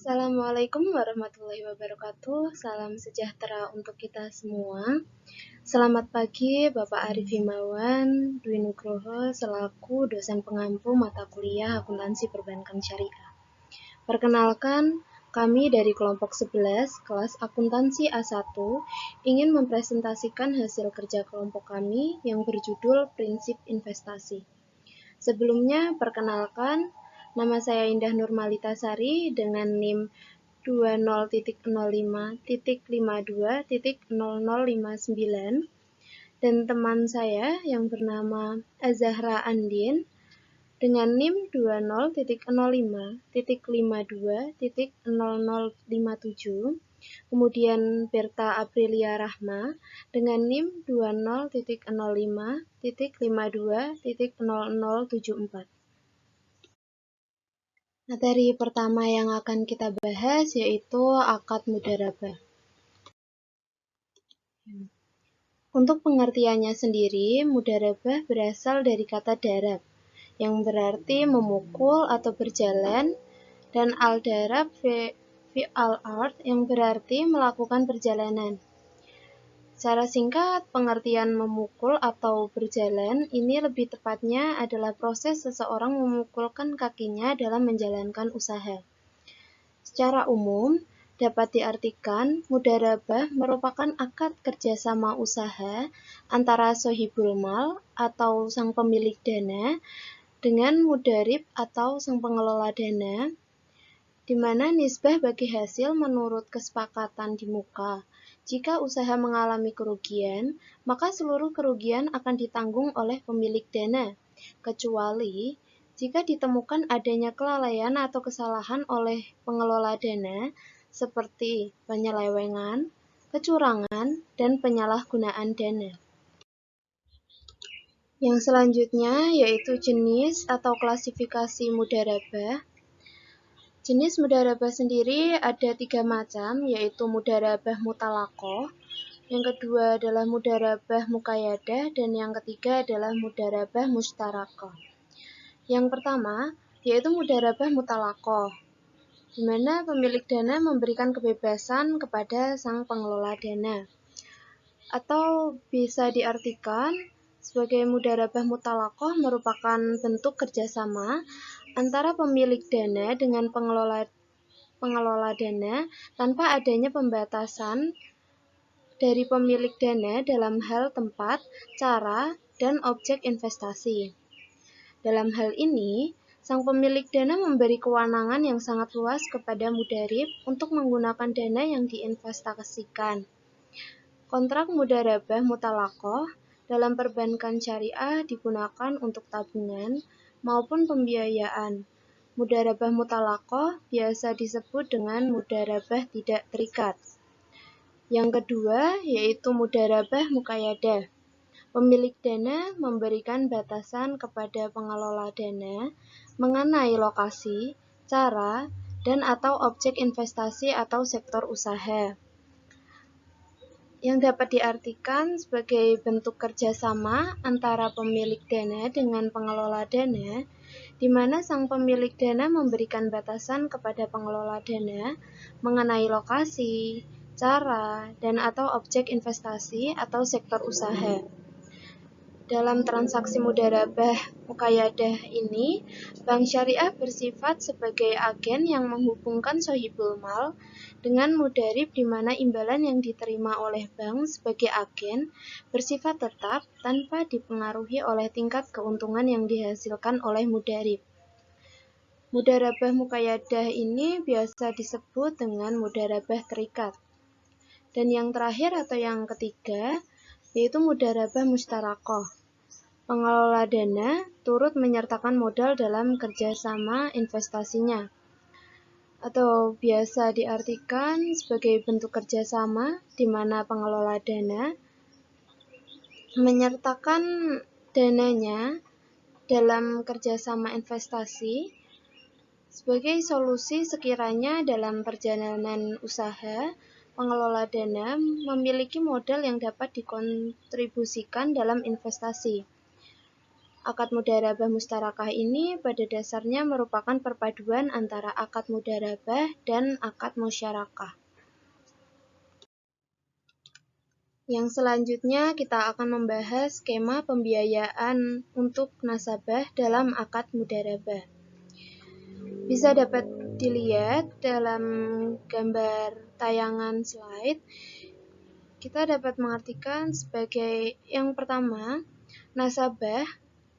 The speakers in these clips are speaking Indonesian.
Assalamualaikum warahmatullahi wabarakatuh. Salam sejahtera untuk kita semua. Selamat pagi Bapak Arif Himawan Dwi Nugroho selaku dosen pengampu mata kuliah Akuntansi Perbankan Syariah. Perkenalkan, kami dari kelompok 11 kelas Akuntansi A1 ingin mempresentasikan hasil kerja kelompok kami yang berjudul Prinsip Investasi. Sebelumnya, perkenalkan, nama saya Indah Nurmalitasari dengan NIM 20.05.52.0059 dan teman saya yang bernama Azahra Andin dengan NIM 20.05.52.0057, kemudian Berta Aprilia Rahma dengan NIM 20.05.52.0074. Materi pertama yang akan kita bahas yaitu akad mudharabah. Untuk pengertiannya sendiri, mudharabah berasal dari kata darab, yang berarti memukul atau berjalan, dan al-darab fi'al ard yang berarti melakukan perjalanan. Secara singkat, pengertian memukul atau berjalan ini lebih tepatnya adalah proses seseorang memukulkan kakinya dalam menjalankan usaha. Secara umum, dapat diartikan mudharabah merupakan akad kerjasama usaha antara sohibul mal atau sang pemilik dana dengan mudharib atau sang pengelola dana, di mana nisbah bagi hasil menurut kesepakatan di muka. Jika usaha mengalami kerugian, maka seluruh kerugian akan ditanggung oleh pemilik dana, kecuali jika ditemukan adanya kelalaian atau kesalahan oleh pengelola dana, seperti penyelewengan, kecurangan, dan penyalahgunaan dana. Yang selanjutnya yaitu jenis atau klasifikasi mudharabah. Jenis mudharabah sendiri ada 3 macam, yaitu mudharabah mutalaqoh, yang kedua adalah mudharabah muqayyadah, dan yang ketiga adalah mudharabah mustarakah. Yang pertama yaitu mudharabah mutalaqoh, di mana pemilik dana memberikan kebebasan kepada sang pengelola dana, atau bisa diartikan sebagai mudharabah mutalaqoh merupakan bentuk kerjasama antara pemilik dana dengan pengelola dana tanpa adanya pembatasan dari pemilik dana dalam hal tempat, cara, dan objek investasi. Dalam hal ini, sang pemilik dana memberi kewenangan yang sangat luas kepada mudharib untuk menggunakan dana yang diinvestasikan. Kontrak mudharabah mutalaqoh dalam perbankan syariah digunakan untuk tabungan maupun pembiayaan. Mudharabah mutalaqoh biasa disebut dengan mudharabah tidak terikat. Yang kedua yaitu mudharabah muqayyadah. Pemilik dana memberikan batasan kepada pengelola dana mengenai lokasi, cara, dan atau objek investasi atau sektor usaha, yang dapat diartikan sebagai bentuk kerjasama antara pemilik dana dengan pengelola dana, di mana sang pemilik dana memberikan batasan kepada pengelola dana mengenai lokasi, cara, dan atau objek investasi atau sektor usaha. Dalam transaksi mudharabah muqayyadah ini, bank syariah bersifat sebagai agen yang menghubungkan sohibul mal dengan mudharib, di mana imbalan yang diterima oleh bank sebagai agen bersifat tetap tanpa dipengaruhi oleh tingkat keuntungan yang dihasilkan oleh mudharib. Mudharabah muqayyadah ini biasa disebut dengan mudharabah terikat. Dan yang terakhir atau yang ketiga yaitu mudharabah mustarakah. Pengelola dana turut menyertakan modal dalam kerjasama investasinya, atau biasa diartikan sebagai bentuk kerjasama di mana pengelola dana menyertakan dananya dalam kerjasama investasi sebagai solusi sekiranya dalam perjalanan usaha pengelola dana memiliki modal yang dapat dikontribusikan dalam investasi. Akad mudharabah musyarakah ini pada dasarnya merupakan perpaduan antara akad mudharabah dan akad musyarakah. Yang selanjutnya kita akan membahas skema pembiayaan untuk nasabah dalam akad mudharabah. Bisa dapat dilihat dalam gambar tayangan slide. Kita dapat mengartikan sebagai yang pertama, nasabah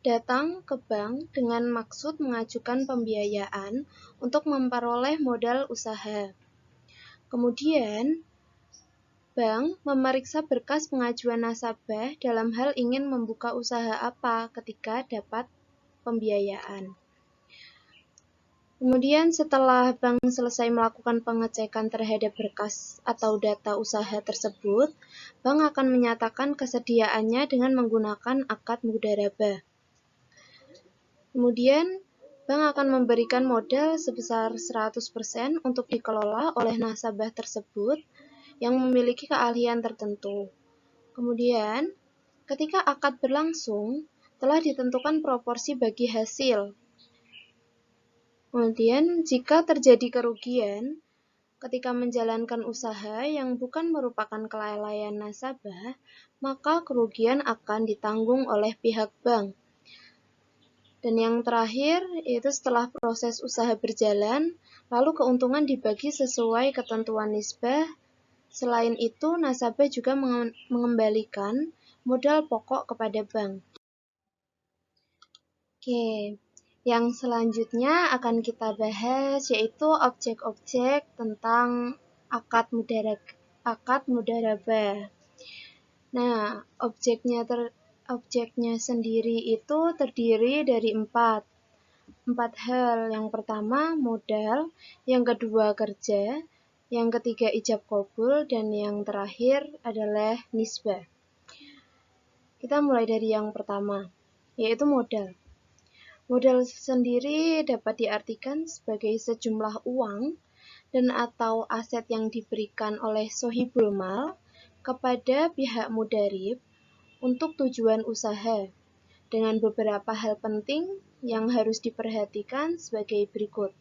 datang ke bank dengan maksud mengajukan pembiayaan untuk memperoleh modal usaha. Kemudian, bank memeriksa berkas pengajuan nasabah dalam hal ingin membuka usaha apa ketika dapat pembiayaan. Kemudian setelah bank selesai melakukan pengecekan terhadap berkas atau data usaha tersebut, bank akan menyatakan kesediaannya dengan menggunakan akad mudharabah. Kemudian, bank akan memberikan modal sebesar 100% untuk dikelola oleh nasabah tersebut yang memiliki keahlian tertentu. Kemudian, ketika akad berlangsung, telah ditentukan proporsi bagi hasil. Kemudian, jika terjadi kerugian ketika menjalankan usaha yang bukan merupakan kelalaian nasabah, maka kerugian akan ditanggung oleh pihak bank. Dan yang terakhir, yaitu setelah proses usaha berjalan, lalu keuntungan dibagi sesuai ketentuan nisbah. Selain itu, nasabah juga mengembalikan modal pokok kepada bank. Oke, yang selanjutnya akan kita bahas yaitu objek-objek tentang akad mudharabah. Nah, objeknya sendiri itu terdiri dari empat hal. Yang pertama modal, yang kedua kerja, yang ketiga ijab qabul, dan yang terakhir adalah nisbah. Kita mulai dari yang pertama, yaitu modal. Modal sendiri dapat diartikan sebagai sejumlah uang dan atau aset yang diberikan oleh sohibul mal kepada pihak mudharib untuk tujuan usaha, dengan beberapa hal penting yang harus diperhatikan sebagai berikut.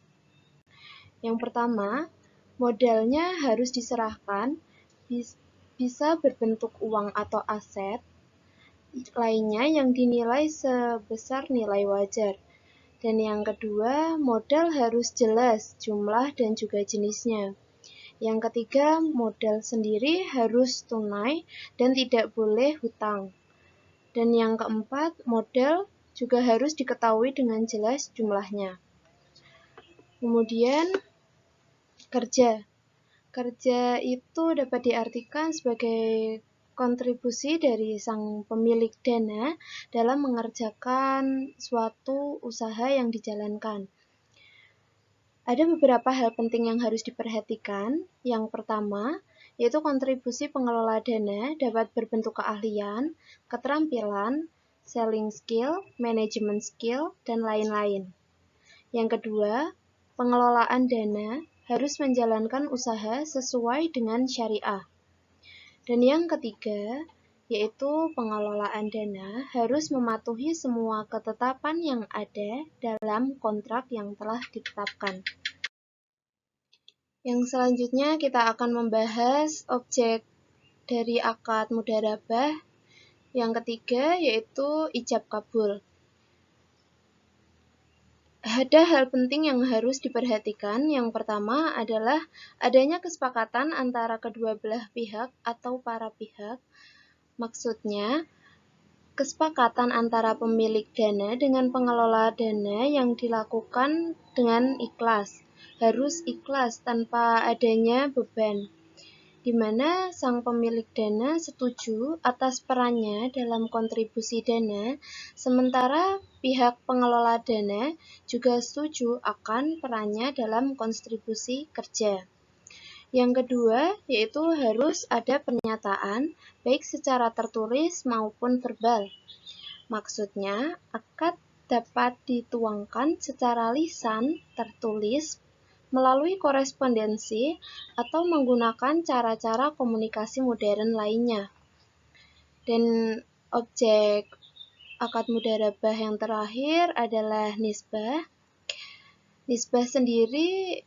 Yang pertama, modalnya harus diserahkan, bisa berbentuk uang atau aset lainnya yang dinilai sebesar nilai wajar. Dan yang kedua, modal harus jelas jumlah dan juga jenisnya. Yang ketiga, modal sendiri harus tunai dan tidak boleh hutang. Dan yang keempat, modal juga harus diketahui dengan jelas jumlahnya. Kemudian, kerja. Kerja itu dapat diartikan sebagai kontribusi dari sang pemilik dana dalam mengerjakan suatu usaha yang dijalankan. Ada beberapa hal penting yang harus diperhatikan. Yang pertama, yaitu kontribusi pengelola dana dapat berbentuk keahlian, keterampilan, selling skill, management skill, dan lain-lain. Yang kedua, pengelolaan dana harus menjalankan usaha sesuai dengan syariah. Dan yang ketiga, yaitu pengelolaan dana harus mematuhi semua ketetapan yang ada dalam kontrak yang telah ditetapkan. Yang selanjutnya kita akan membahas objek dari akad mudharabah. Yang ketiga yaitu ijab kabul. Ada hal penting yang harus diperhatikan. Yang pertama adalah adanya kesepakatan antara kedua belah pihak atau para pihak. Maksudnya, kesepakatan antara pemilik dana dengan pengelola dana yang dilakukan dengan ikhlas. Harus ikhlas tanpa adanya beban, di mana sang pemilik dana setuju atas perannya dalam kontribusi dana, sementara pihak pengelola dana juga setuju akan perannya dalam kontribusi kerja. Yang kedua, yaitu harus ada pernyataan, baik secara tertulis maupun verbal. Maksudnya, akad dapat dituangkan secara lisan, tertulis, melalui korespondensi, atau menggunakan cara-cara komunikasi modern lainnya. Dan objek akad mudharabah yang terakhir adalah nisbah. Nisbah sendiri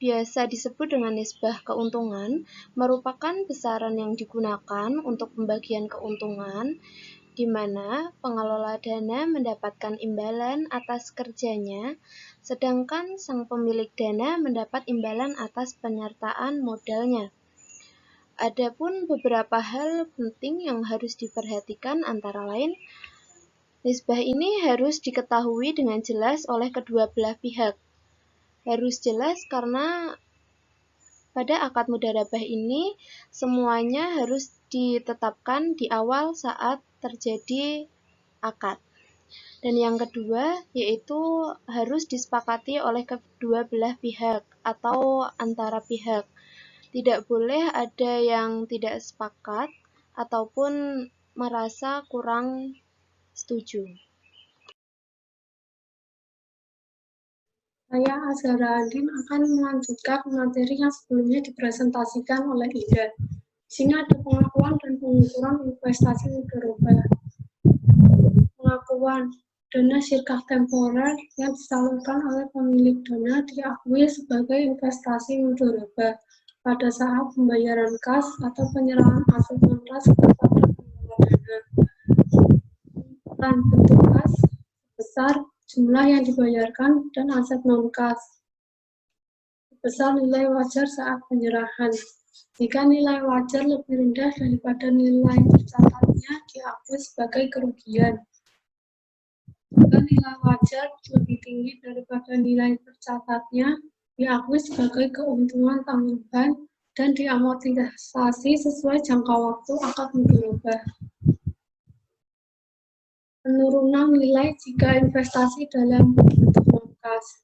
biasa disebut dengan nisbah keuntungan, merupakan besaran yang digunakan untuk pembagian keuntungan, di mana pengelola dana mendapatkan imbalan atas kerjanya, sedangkan sang pemilik dana mendapat imbalan atas penyertaan modalnya. Adapun beberapa hal penting yang harus diperhatikan antara lain, nisbah ini harus diketahui dengan jelas oleh kedua belah pihak. Harus jelas karena pada akad mudharabah ini semuanya harus ditetapkan di awal saat terjadi akad. Dan yang kedua yaitu harus disepakati oleh kedua belah pihak atau antara pihak. Tidak boleh ada yang tidak sepakat ataupun merasa kurang setuju. Saya Azhara Andin akan melanjutkan materi yang sebelumnya dipresentasikan oleh Ida. Di sini ada pengakuan dan pengukuran investasi mudharabah. Pengakuan dana syirkah temporer yang disalurkan oleh pemilik dana diakui sebagai investasi mudharabah pada saat pembayaran kas atau penyerahan aset non-kas kepada pengelola dana. Dan bentuk kas besar jumlah yang dibayarkan dan aset non-kas. Besar nilai wajar saat penyerahan. Jika nilai wajar lebih rendah daripada nilai tercatatnya, diakui sebagai kerugian. Jika nilai wajar lebih tinggi daripada nilai tercatatnya, diakui sebagai keuntungan tambahan dan diamortisasi sesuai jangka waktu akad mudharabah. Penurunan nilai jika investasi dalam bentuk non-kas.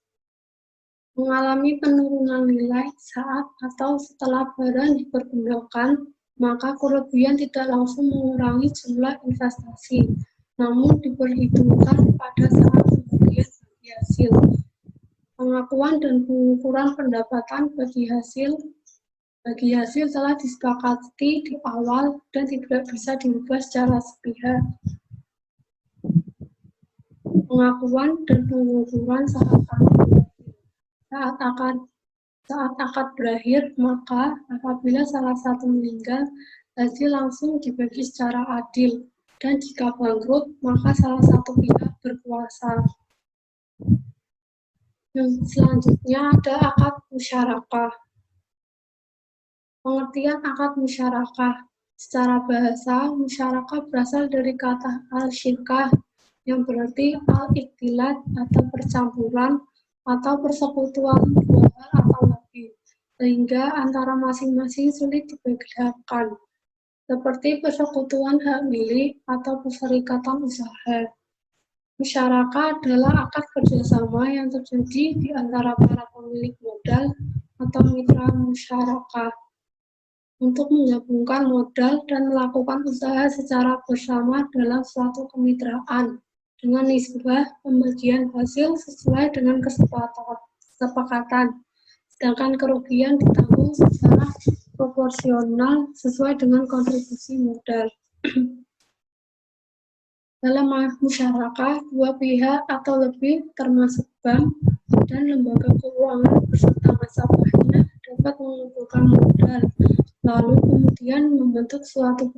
Mengalami penurunan nilai saat atau setelah barang dipergunakan, maka kerugian tidak langsung mengurangi jumlah investasi, namun diperhitungkan pada saat pembagian bagi hasil. Pengakuan dan pengukuran pendapatan bagi hasil telah disepakati di awal dan tidak bisa diubah secara sepihak. Pengakuan dan pengukuran saat akad berakhir, maka apabila salah satu meninggal, hasil langsung dibagi secara adil, dan jika bangkrut, maka salah satu pihak berkuasa. Selanjutnya ada akad musyarakah. Pengertian akad musyarakah. Secara bahasa, musyarakah berasal dari kata al-syirkah, yang berarti al-ikhtilat atau percampuran, atau persekutuan dua hal atau lebih, sehingga antara masing-masing sulit dibedakan, seperti persekutuan hak milik atau perserikatan usaha. Musyarakah adalah akad kerjasama yang terjadi di antara para pemilik modal atau mitra musyarakah untuk menggabungkan modal dan melakukan usaha secara bersama dalam suatu kemitraan, dengan nisbah pembagian hasil sesuai dengan kesepakatan, sedangkan kerugian ditanggung secara proporsional sesuai dengan kontribusi modal. Dalam musyarakah, dua pihak atau lebih termasuk bank dan lembaga keuangan beserta nasabahnya dapat mengumpulkan modal, lalu kemudian membentuk suatu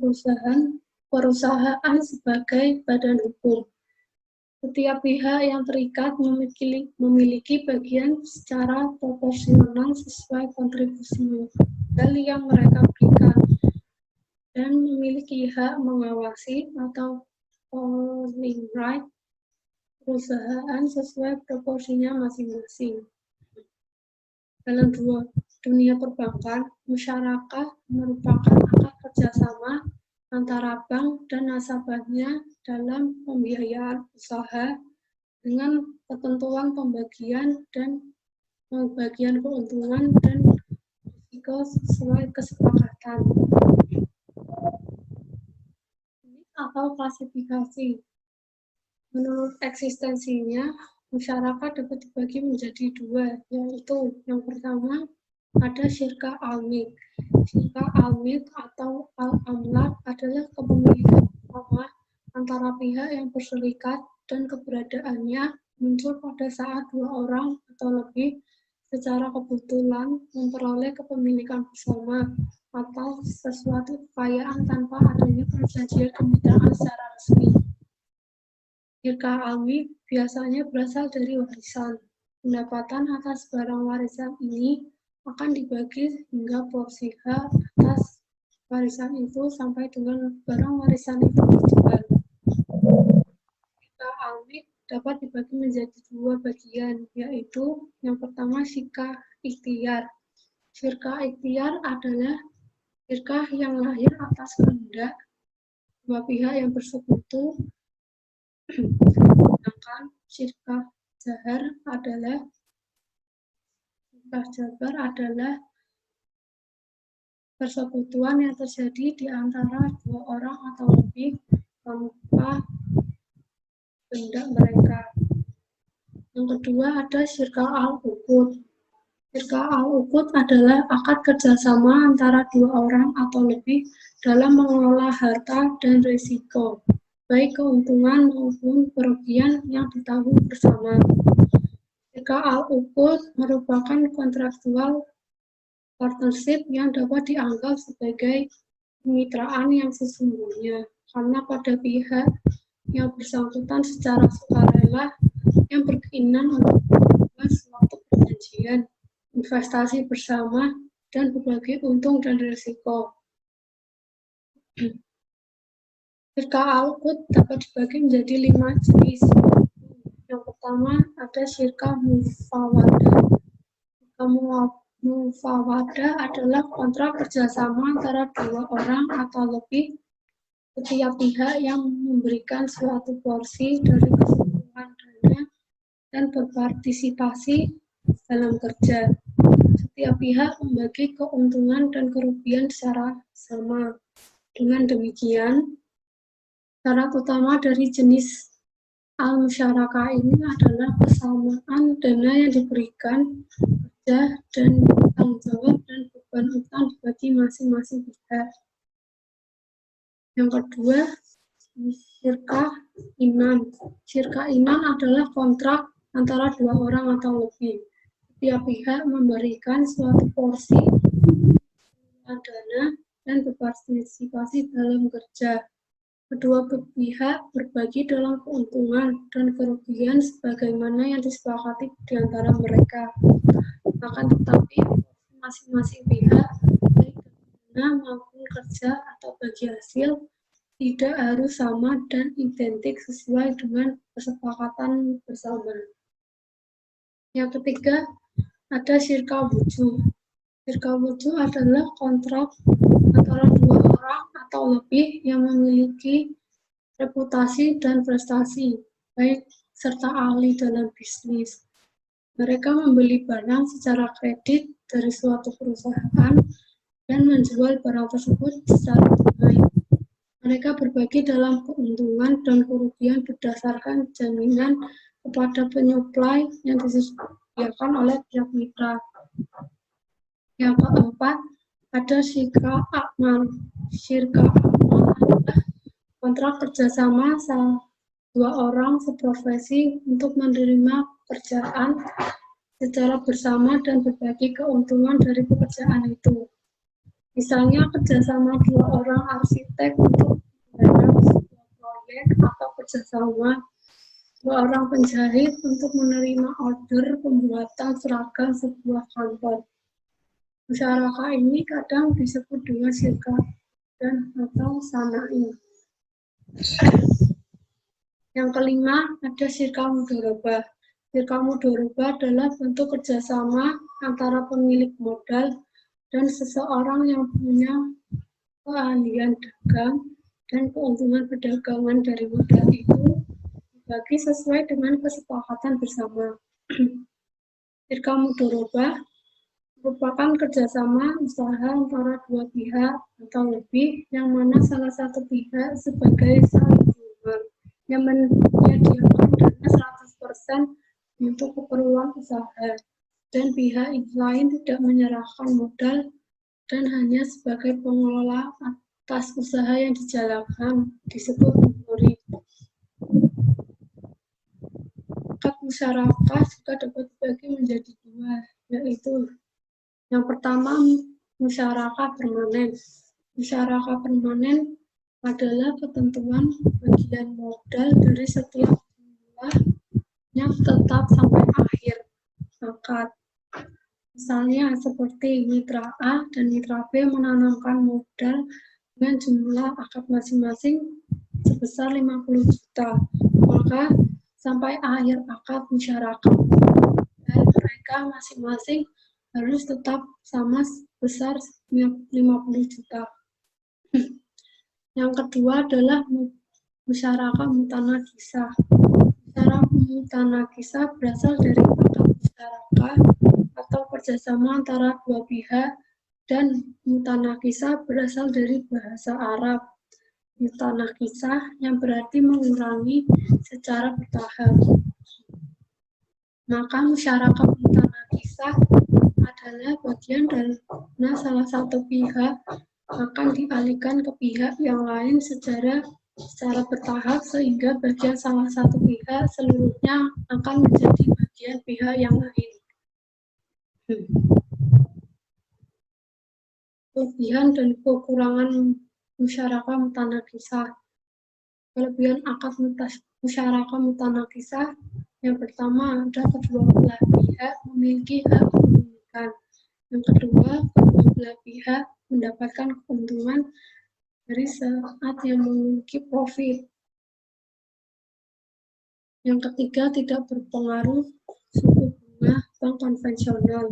perusahaan sebagai badan hukum. Setiap pihak yang terikat memiliki bagian secara proporsional sesuai kontribusi modal yang mereka berikan dan memiliki hak mengawasi atau owning right perusahaan sesuai proporsinya masing-masing. Dalam dunia perbankan, musyarakah merupakan akad kerjasama antara bank dan nasabahnya dalam pembiayaan usaha dengan ketentuan pembagian keuntungan dan risiko sesuai kesepakatan. Atau klasifikasi. Menurut eksistensinya, musyarakah dapat dibagi menjadi dua, yaitu yang pertama ada syirkah al-milk. Syirkah al-milk atau al-amlak adalah kepemilikan utama antara pihak yang berserikat dan keberadaannya muncul pada saat dua orang atau lebih secara kebetulan memperoleh kepemilikan bersama atau sesuatu kekayaan tanpa adanya perjanjian kemitraan secara resmi. Syirkah almi biasanya berasal dari warisan. Pendapatan atas barang warisan ini akan dibagi hingga porsi hak atas warisan itu sampai dengan barang warisan itu dijual. Syirkah almi dapat dibagi menjadi dua bagian, yaitu yang pertama syirkah ikhtiar. Syirkah ikhtiar adalah syirkah yang lahir atas kehendak dua pihak yang bersekutu, sedangkan syirkah jabar adalah persekutuan yang terjadi di antara dua orang atau lebih tanpa kehendak mereka. Yang kedua ada syirkah al-uqud. Syirkah al-uqud adalah akad kerjasama antara dua orang atau lebih dalam mengelola harta dan risiko, baik keuntungan maupun kerugian yang ditanggung bersama. Syirkah al-uqud merupakan kontraktual partnership yang dapat dianggap sebagai kemitraan yang sesungguhnya, karena pada pihak yang bersangkutan secara sukarela yang berkeinginan untuk membuat suatu perjanjian investasi bersama dan berbagi untung dan risiko. Syirkah al-uqud dapat dibagi menjadi 5 jenis. Yang pertama ada syirkah mufawadah. Mufawadah adalah kontrak kerjasama antara dua orang atau lebih setiap pihak yang memberikan suatu porsi dari keseluruhan dana dan berpartisipasi dalam kerja. Setiap pihak membagi keuntungan dan kerugian secara sama. Dengan demikian, syarat utama dari jenis al-musyarakah ini adalah kesamaan dana yang diberikan, kerja dan tanggung jawab dan beban utang dibagi masing-masing pihak. Yang kedua, syirkah inan. Syirkah inan adalah kontrak antara dua orang atau lebih. Setiap pihak memberikan suatu porsi dana dan berpartisipasi dalam kerja. Kedua pihak berbagi dalam keuntungan dan kerugian sebagaimana yang disepakati di antara mereka. Akan tetapi, masing-masing pihak, baik dana maupun kerja atau bagi hasil, tidak harus sama dan identik sesuai dengan kesepakatan bersama. Yang ketiga, ada syirkah wujuh. Syirkah wujuh adalah kontrak antara dua orang atau lebih yang memiliki reputasi dan prestasi, baik serta ahli dalam bisnis. Mereka membeli barang secara kredit dari suatu perusahaan dan menjual barang tersebut secara tunai. Mereka berbagi dalam keuntungan dan kerugian berdasarkan jaminan kepada penyuplai yang disediakan oleh pihak mitra. Yang keempat, ada syirkah a'mal. Syirkah a'mal adalah kontrak kerjasama dua orang seprofesi untuk menerima pekerjaan secara bersama dan berbagi keuntungan dari pekerjaan itu. Misalnya kerjasama dua orang arsitek untuk menggarap sebuah proyek atau kerjasama dua orang penjahit untuk menerima order pembuatan seragam sebuah kantor. Musyarakah ini kadang disebut dengan syirkah dan atau sana'i. Yang kelima, ada syirkah mudharabah. Syirkah mudharabah adalah bentuk kerjasama antara pemilik modal dan seseorang yang punya keahlian dagang dan keuntungan perdagangan dari modal itu dibagi sesuai dengan kesepakatan bersama. Syirkah mudharabah merupakan kerjasama usaha antara dua pihak atau lebih yang mana salah satu pihak sebagai sahibul yang menyediakan dana 100% untuk keperluan usaha dan pihak lain tidak menyerahkan modal dan hanya sebagai pengelola atas usaha yang dijalankan disebut murid. musyarakah juga dapat dibagi menjadi dua, yaitu yang pertama musyarakah permanen. Musyarakah permanen adalah ketentuan bagian modal dari setiap jumlah yang tetap sampai akhir akad. Misalnya seperti mitra A dan mitra B menanamkan modal dengan jumlah akad masing-masing sebesar 50 juta. Maka sampai akhir akad musyarakah dan mereka masing-masing harus tetap sama sebesar 50 juta. Yang kedua adalah musyarakah mutanakisah. Musyarakah mutanakisah berasal dari akad musyarakah atau kerjasama antara dua pihak, dan mutanakisah berasal dari bahasa Arab mutanakisah yang berarti mengurangi secara bertahap. Maka musyarakah mutanakisah adalah bagian dana salah satu pihak akan dialihkan ke pihak yang lain secara bertahap, sehingga bagian salah satu pihak seluruhnya akan menjadi bagian pihak yang lain. Kelebihan dan kekurangan musyarakah mutanakisah. Kelebihan akad musyarakah mutanakisah yang pertama ada kedua belah pihak memiliki hak kepemilikan. Yang kedua, kedua belah pihak mendapatkan keuntungan dari saat yang memiliki profit. Yang ketiga, tidak berpengaruh suku bunga bank konvensional.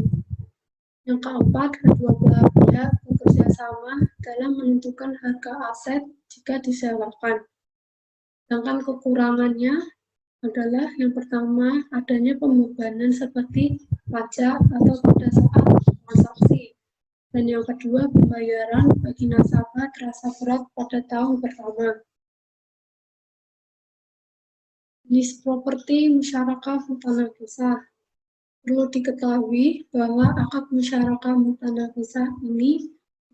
Yang keempat, kedua belah pihak bekerja sama dalam menentukan harga aset jika disewakan. Sedangkan kekurangannya adalah yang pertama, adanya pembebanan seperti pajak atau pada saat transaksi. Dan yang kedua, pembayaran bagi nasabah terasa berat pada tahun pertama. Jenis properti musyarakah mutanakisah. Perlu diketahui bahwa akad musyarakah mutanakisah ini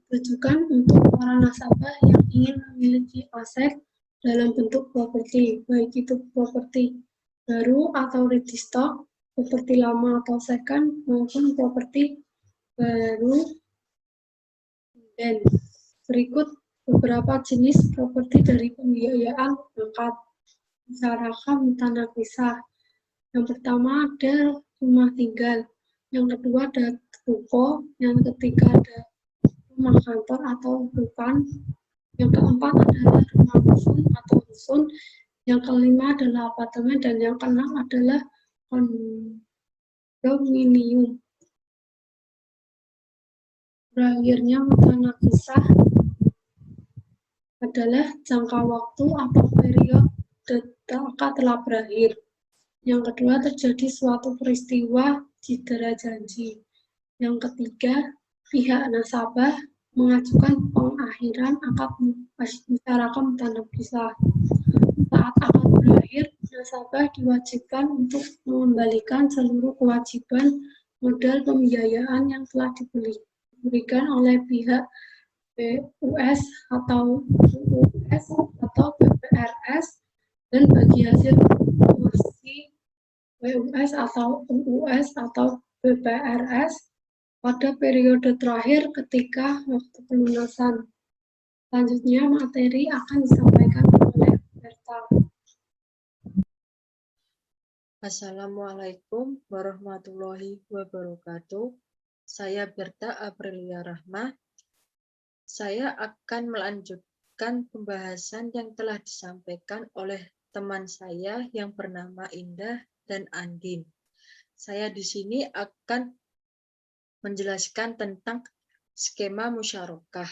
ditujukan untuk para nasabah yang ingin memiliki aset dalam bentuk properti, baik itu properti baru atau ready stock, properti lama atau second, maupun properti baru. Dan berikut beberapa jenis properti dari pembiayaan akad musyarakah mutanakisah. Yang pertama ada rumah tinggal, yang kedua ada ruko, yang ketiga ada rumah kantor atau rukan, yang keempat adalah rumah susun atau rusun, yang kelima adalah apartemen, dan yang keenam adalah kondominium. Berakhirnya mutanakisah adalah jangka waktu atau periode akad telah berakhir. Yang kedua, terjadi suatu peristiwa cedera janji. Yang ketiga, pihak nasabah mengajukan pengakhiran akad musyarakah mutanakisah. Saat akad berakhir, nasabah diwajibkan untuk mengembalikan seluruh kewajiban modal pembiayaan yang telah diberikan oleh pihak BUS atau UUS atau BPRS, dan bagi hasil kursi BUS atau UUS atau BPRS pada periode terakhir ketika waktu pelunasan. Selanjutnya materi akan disampaikan oleh Berta. Assalamualaikum warahmatullahi wabarakatuh. Saya Berta Aprilia Rahma. Saya akan melanjutkan pembahasan yang telah disampaikan oleh teman saya yang bernama Indah dan Andin. Saya di sini akan menjelaskan tentang skema musyarakah.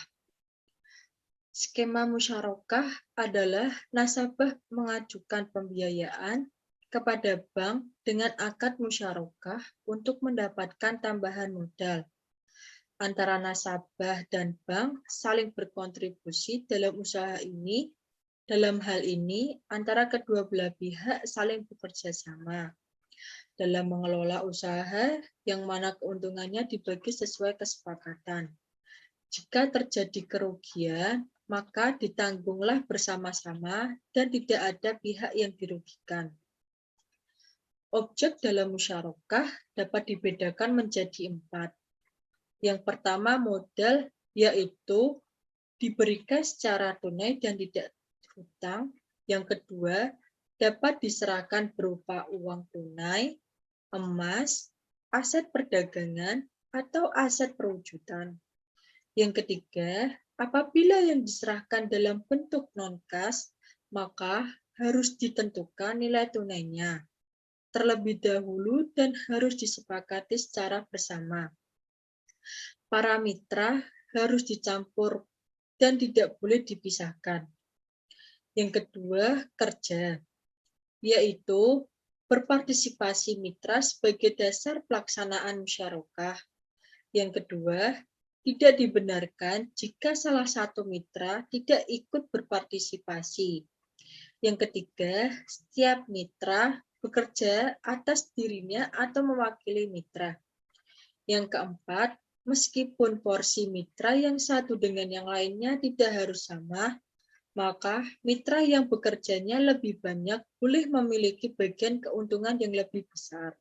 Skema musyarakah adalah nasabah mengajukan pembiayaan kepada bank dengan akad musyarakah untuk mendapatkan tambahan modal. Antara nasabah dan bank saling berkontribusi dalam usaha ini. Dalam hal ini, antara kedua belah pihak saling bekerja sama dalam mengelola usaha yang mana keuntungannya dibagi sesuai kesepakatan. Jika terjadi kerugian, maka ditanggunglah bersama-sama dan tidak ada pihak yang dirugikan. Objek dalam musyarakah dapat dibedakan menjadi 4. Yang pertama modal, yaitu diberikan secara tunai dan tidak hutang. Yang kedua, dapat diserahkan berupa uang tunai, emas, aset perdagangan, atau aset perwujudan. Yang ketiga, apabila yang diserahkan dalam bentuk non-kas, maka harus ditentukan nilai tunainya terlebih dahulu dan harus disepakati secara bersama. Para mitra harus dicampur dan tidak boleh dipisahkan. Yang kedua, kerja, yaitu berpartisipasi mitra sebagai dasar pelaksanaan musyarakah. Yang kedua, tidak dibenarkan jika salah satu mitra tidak ikut berpartisipasi. Yang ketiga, setiap mitra bekerja atas dirinya atau mewakili mitra. Yang keempat, meskipun porsi mitra yang satu dengan yang lainnya tidak harus sama, maka mitra yang bekerjanya lebih banyak boleh memiliki bagian keuntungan yang lebih besar.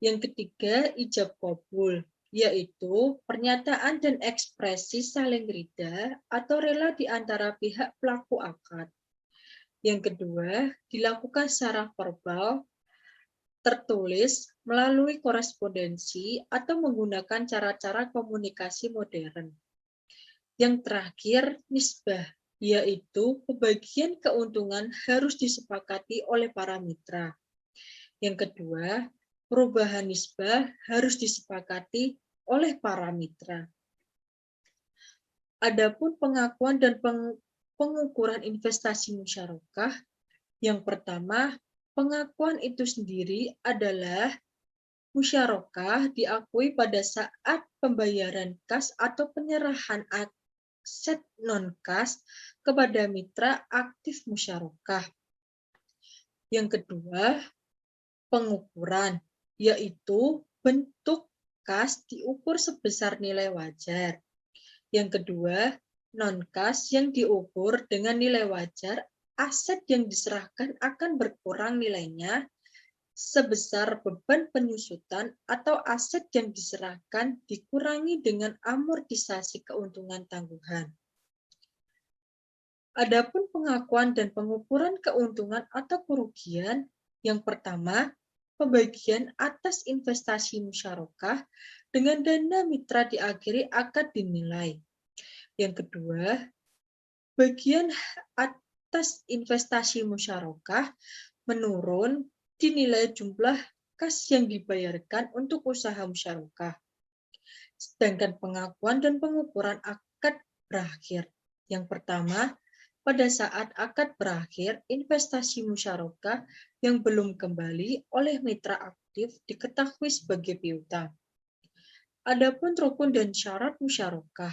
Yang ketiga, ijab kabul, yaitu pernyataan dan ekspresi saling ridha atau rela di antara pihak pelaku akad. Yang kedua, dilakukan secara verbal, tertulis, melalui korespondensi, atau menggunakan cara-cara komunikasi modern. Yang terakhir, nisbah, yaitu pembagian keuntungan harus disepakati oleh para mitra. Yang kedua, perubahan nisbah harus disepakati oleh para mitra. Adapun pengakuan dan pengukuran investasi musyarakah, yang pertama, pengakuan itu sendiri adalah musyarakah diakui pada saat pembayaran kas atau penyerahan aset non-kas kepada mitra aktif musyarakah. Yang kedua, pengukuran, yaitu bentuk kas diukur sebesar nilai wajar. Yang kedua, non-kas yang diukur dengan nilai wajar, aset yang diserahkan akan berkurang nilainya sebesar beban penyusutan atau aset yang diserahkan dikurangi dengan amortisasi keuntungan tangguhan. Adapun pengakuan dan pengukuran keuntungan atau kerugian, yang pertama, pembagian atas investasi musyarakah dengan dana mitra diakhiri akad dinilai. Yang kedua, bagian atas investasi musyarakah menurun dinilai jumlah kas yang dibayarkan untuk usaha musyarakah. Sedangkan pengakuan dan pengukuran akad berakhir. Yang pertama, pada saat akad berakhir, investasi musyarakah yang belum kembali oleh mitra aktif diketahui sebagai piutang. Adapun rukun dan syarat musyarakah.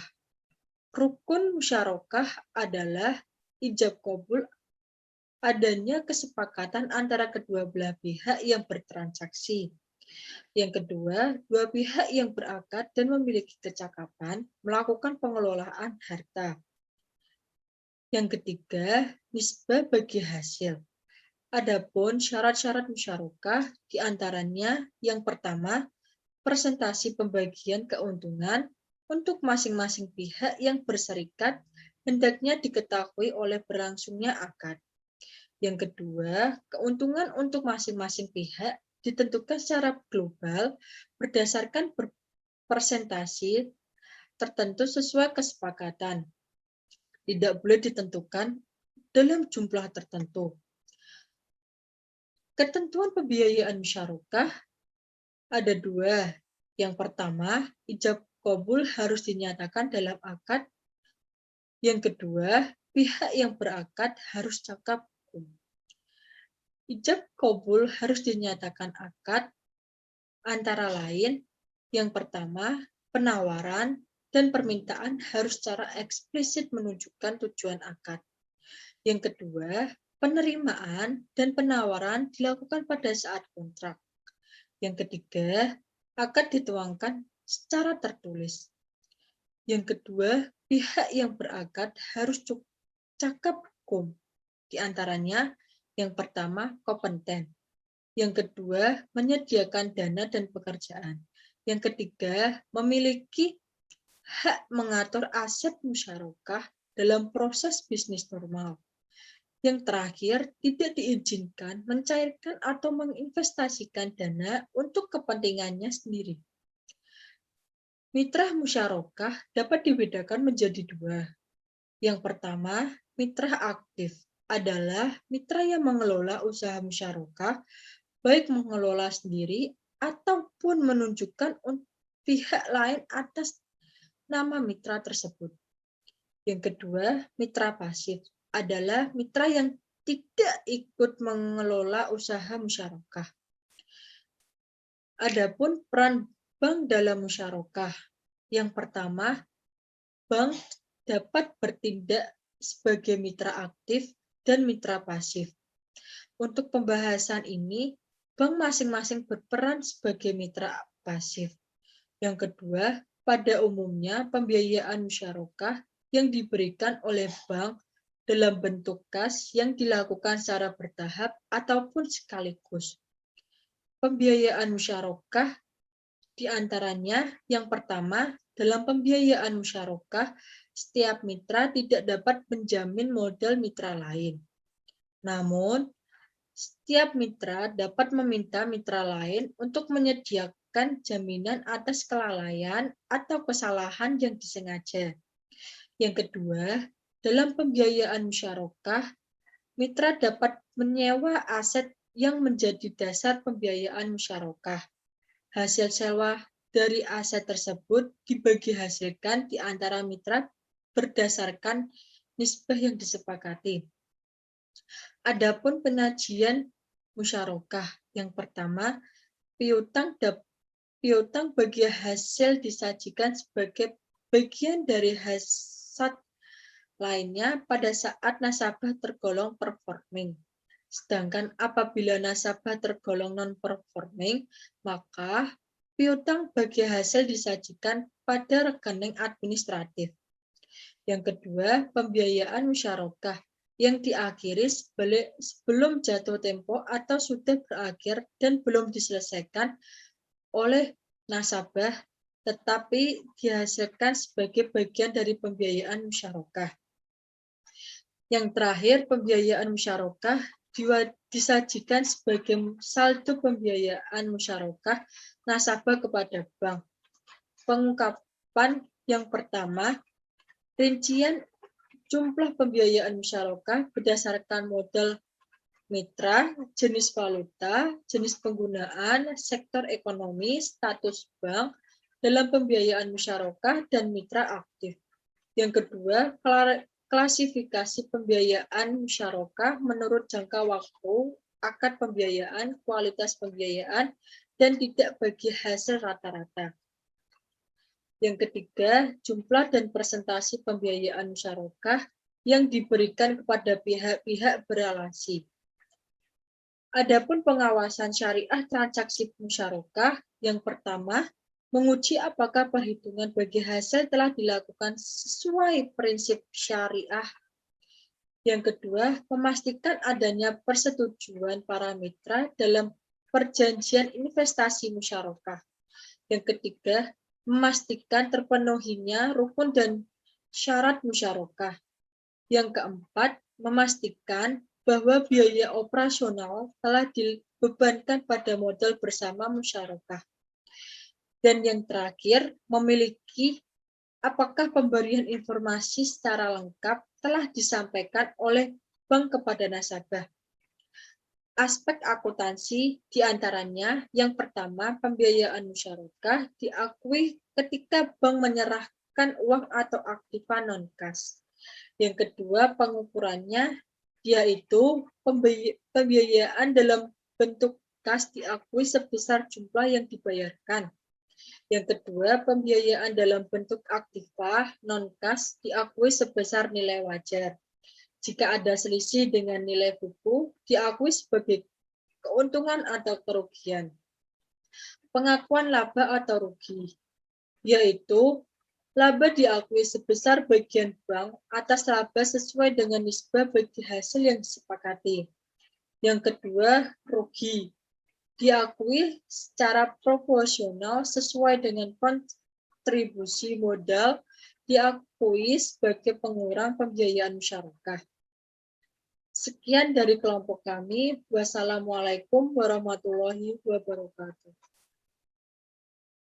Rukun musyarakah adalah ijab kabul, adanya kesepakatan antara kedua belah pihak yang bertransaksi. Yang kedua, dua pihak yang berakad dan memiliki kecakapan melakukan pengelolaan harta. Yang ketiga, nisbah bagi hasil. Adapun syarat-syarat musyarakah diantaranya yang pertama, presentasi pembagian keuntungan untuk masing-masing pihak yang berserikat hendaknya diketahui oleh berlangsungnya akad. Yang kedua, keuntungan untuk masing-masing pihak ditentukan secara global berdasarkan persentase tertentu sesuai kesepakatan. Tidak boleh ditentukan dalam jumlah tertentu. Ketentuan pembiayaan musyarakah ada dua. Yang pertama, ijab kabul harus dinyatakan dalam akad. Yang kedua, pihak yang berakad harus cakap hukum. Ijab kabul harus dinyatakan akad antara lain, yang pertama, penawaran dan permintaan harus secara eksplisit menunjukkan tujuan akad. Yang kedua, penerimaan dan penawaran dilakukan pada saat kontrak. Yang ketiga, akad dituangkan secara tertulis. Yang kedua, pihak yang berakad harus cakap hukum. Di antaranya, yang pertama, kompeten. Yang kedua, menyediakan dana dan pekerjaan. Yang ketiga, memiliki hak mengatur aset musyarakah dalam proses bisnis normal. Yang terakhir, tidak diizinkan mencairkan atau menginvestasikan dana untuk kepentingannya sendiri. Mitra musyarakah dapat dibedakan menjadi dua. Yang pertama, mitra aktif adalah mitra yang mengelola usaha musyarakah, baik mengelola sendiri ataupun menunjukkan pihak lain atas nama mitra tersebut. Yang kedua, mitra pasif adalah mitra yang tidak ikut mengelola usaha musyarakah. Adapun peran bank dalam musyarakah. Yang pertama, bank dapat bertindak sebagai mitra aktif dan mitra pasif. Untuk pembahasan ini, bank masing-masing berperan sebagai mitra pasif. Yang kedua, pada umumnya pembiayaan musyarakah yang diberikan oleh bank dalam bentuk kas yang dilakukan secara bertahap ataupun sekaligus. Pembiayaan musyarakah diantaranya yang pertama, dalam pembiayaan musyarakah, setiap mitra tidak dapat menjamin modal mitra lain. Namun, setiap mitra dapat meminta mitra lain untuk menyediakan jaminan atas kelalaian atau kesalahan yang disengaja. Yang kedua, dalam pembiayaan musyarakah, mitra dapat menyewa aset yang menjadi dasar pembiayaan musyarakah. Hasil sewa dari aset tersebut dibagi hasilkan di antara mitra berdasarkan nisbah yang disepakati. Adapun penyajian musyarakah, yang pertama, piutang bagi hasil disajikan sebagai bagian dari hasad lainnya pada saat nasabah tergolong performing. Sedangkan apabila nasabah tergolong non-performing, maka piutang bagi hasil disajikan pada rekening administratif. Yang kedua, pembiayaan musyarakah yang diakhiri sebelum jatuh tempo atau sudah berakhir dan belum diselesaikan oleh nasabah, tetapi dihasilkan sebagai bagian dari pembiayaan musyarakah. Yang terakhir, pembiayaan musyarakah disajikan sebagai saldo pembiayaan musyarakah nasabah kepada bank. Pengungkapan yang pertama, rincian jumlah pembiayaan musyarakah berdasarkan modal mitra, jenis valuta, jenis penggunaan, sektor ekonomi, status bank dalam pembiayaan musyarakah dan mitra aktif. Yang kedua, klasifikasi pembiayaan musyarakah menurut jangka waktu, akad pembiayaan, kualitas pembiayaan, dan tidak bagi hasil rata-rata. Yang ketiga, jumlah dan presentasi pembiayaan musyarakah yang diberikan kepada pihak-pihak berelasi. Adapun pengawasan syariah transaksi musyarakah, yang pertama, menguji apakah perhitungan bagi hasil telah dilakukan sesuai prinsip syariah. Yang kedua, memastikan adanya persetujuan para mitra dalam perjanjian investasi musyarakah. Yang ketiga, memastikan terpenuhinya rukun dan syarat musyarakah. Yang keempat, memastikan bahwa biaya operasional telah dibebankan pada modal bersama musyarakah. Dan yang terakhir, memiliki apakah pemberian informasi secara lengkap telah disampaikan oleh bank kepada nasabah. Aspek akuntansi diantaranya yang pertama, pembiayaan musyarakah diakui ketika bank menyerahkan uang atau aktiva non-kas. Yang kedua, pengukurannya yaitu pembiayaan dalam bentuk kas diakui sebesar jumlah yang dibayarkan. Yang kedua, pembiayaan dalam bentuk aktiva non-kas diakui sebesar nilai wajar. Jika ada selisih dengan nilai buku, diakui sebagai keuntungan atau kerugian. Pengakuan laba atau rugi, yaitu laba diakui sebesar bagian bank atas laba sesuai dengan nisbah bagi hasil yang disepakati. Yang kedua, rugi, diakui secara proporsional sesuai dengan kontribusi modal diakui sebagai pengurang pembiayaan musyarakah. Sekian dari kelompok kami. Wassalamualaikum warahmatullahi wabarakatuh.